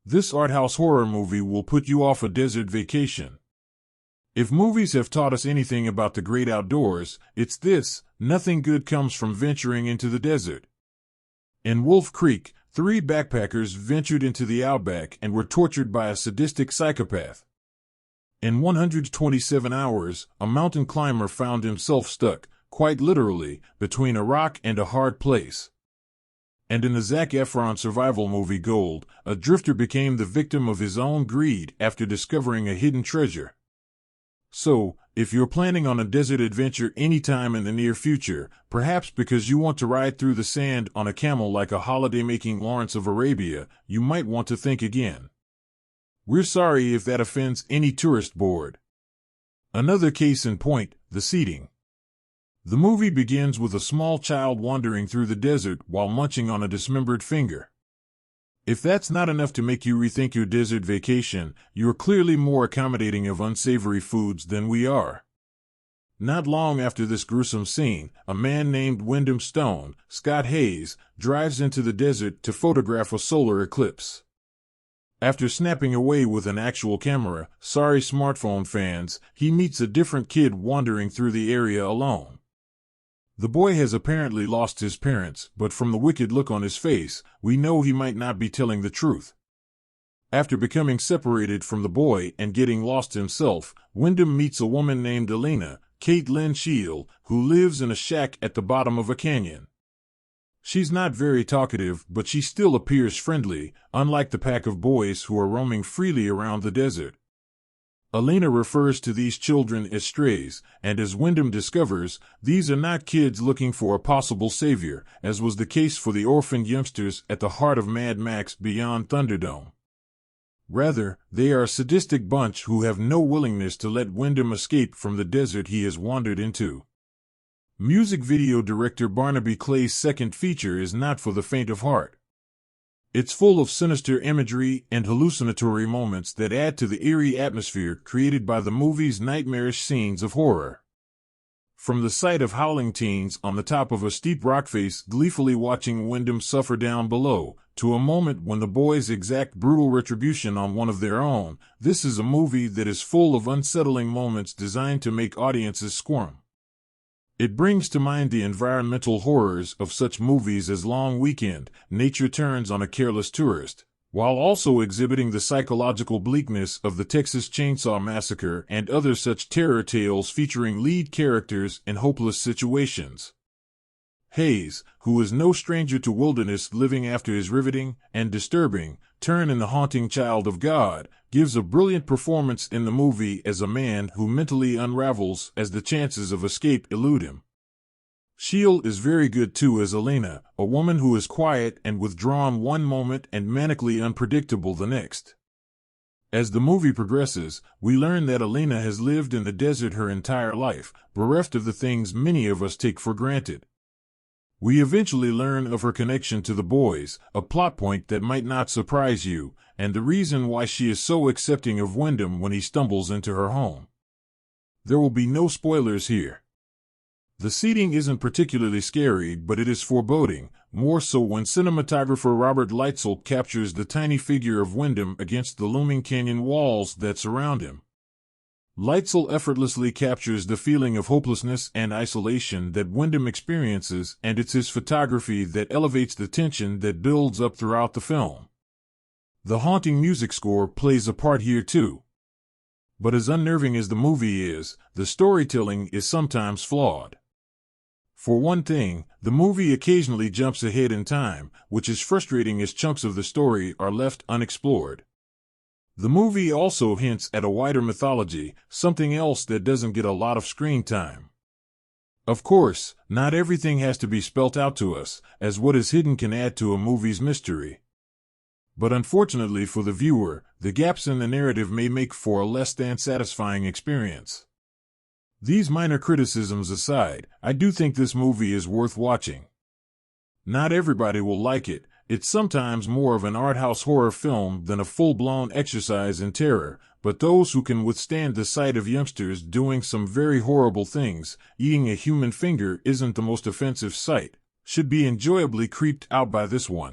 This art house horror movie will put you off a desert vacation. If movies have taught us anything about the great outdoors, it's this: nothing good comes from venturing into the desert. In Wolf Creek, 3 backpackers ventured into the outback and were tortured by a sadistic psychopath. In 127 hours, a mountain climber found himself stuck, quite literally, between a rock and a hard place. And in the Zac Efron survival movie Gold, a drifter became the victim of his own greed after discovering a hidden treasure. So, if you're planning on a desert adventure anytime in the near future, perhaps because you want to ride through the sand on a camel like a holiday-making Lawrence of Arabia, you might want to think again. We're sorry if that offends any tourist board. Another case in point: the seating. The movie begins with a small child wandering through the desert while munching on a dismembered finger. If that's not enough to make you rethink your desert vacation, you're clearly more accommodating of unsavory foods than we are. Not long after this gruesome scene, a man named Wyndham Stone, Scott Hayes, drives into the desert to photograph a solar eclipse. After snapping away with an actual camera, sorry smartphone fans, he meets a different kid wandering through the area alone. The boy has apparently lost his parents, but from the wicked look on his face, we know he might not be telling the truth. After becoming separated from the boy and getting lost himself, Wyndham meets a woman named Elena, Kate Lynn Shield, who lives in a shack at the bottom of a canyon. She's not very talkative, but she still appears friendly, unlike the pack of boys who are roaming freely around the desert. Elena refers to these children as strays, and as Wyndham discovers, these are not kids looking for a possible savior, as was the case for the orphaned youngsters at the heart of Mad Max Beyond Thunderdome. Rather, they are a sadistic bunch who have no willingness to let Wyndham escape from the desert he has wandered into. Music video director Barnaby Clay's second feature is not for the faint of heart. It's full of sinister imagery and hallucinatory moments that add to the eerie atmosphere created by the movie's nightmarish scenes of horror. From the sight of howling teens on the top of a steep rock face gleefully watching Wyndham suffer down below, to a moment when the boys exact brutal retribution on one of their own, this is a movie that is full of unsettling moments designed to make audiences squirm. It brings to mind the environmental horrors of such movies as Long Weekend, Nature Turns on a Careless Tourist, while also exhibiting the psychological bleakness of the Texas Chainsaw Massacre and other such terror tales featuring lead characters in hopeless situations. Hayes, who is no stranger to wilderness living after his riveting and disturbing turn in The Haunting Child of God, gives a brilliant performance in the movie as a man who mentally unravels as the chances of escape elude him. Shield is very good too as Elena, a woman who is quiet and withdrawn one moment and manically unpredictable the next. As the movie progresses, we learn that Elena has lived in the desert her entire life, bereft of the things many of us take for granted. We eventually learn of her connection to the boys, a plot point that might not surprise you, and the reason why she is so accepting of Wyndham when he stumbles into her home. There will be no spoilers here. The seating isn't particularly scary, but it is foreboding, more so when cinematographer Robert Lightsell captures the tiny figure of Wyndham against the looming canyon walls that surround him. Lightsell effortlessly captures the feeling of hopelessness and isolation that Wyndham experiences, and it's his photography that elevates the tension that builds up throughout the film. The haunting music score plays a part here too. But as unnerving as the movie is, the storytelling is sometimes flawed. For one thing, the movie occasionally jumps ahead in time, which is frustrating as chunks of the story are left unexplored. The movie also hints at a wider mythology, something else that doesn't get a lot of screen time. Of course, not everything has to be spelt out to us, as what is hidden can add to a movie's mystery. But unfortunately for the viewer, the gaps in the narrative may make for a less than satisfying experience. These minor criticisms aside, I do think this movie is worth watching. Not everybody will like it. It's sometimes more of an art house horror film than a full-blown exercise in terror, but those who can withstand the sight of youngsters doing some very horrible things, eating a human finger isn't the most offensive sight, should be enjoyably creeped out by this one.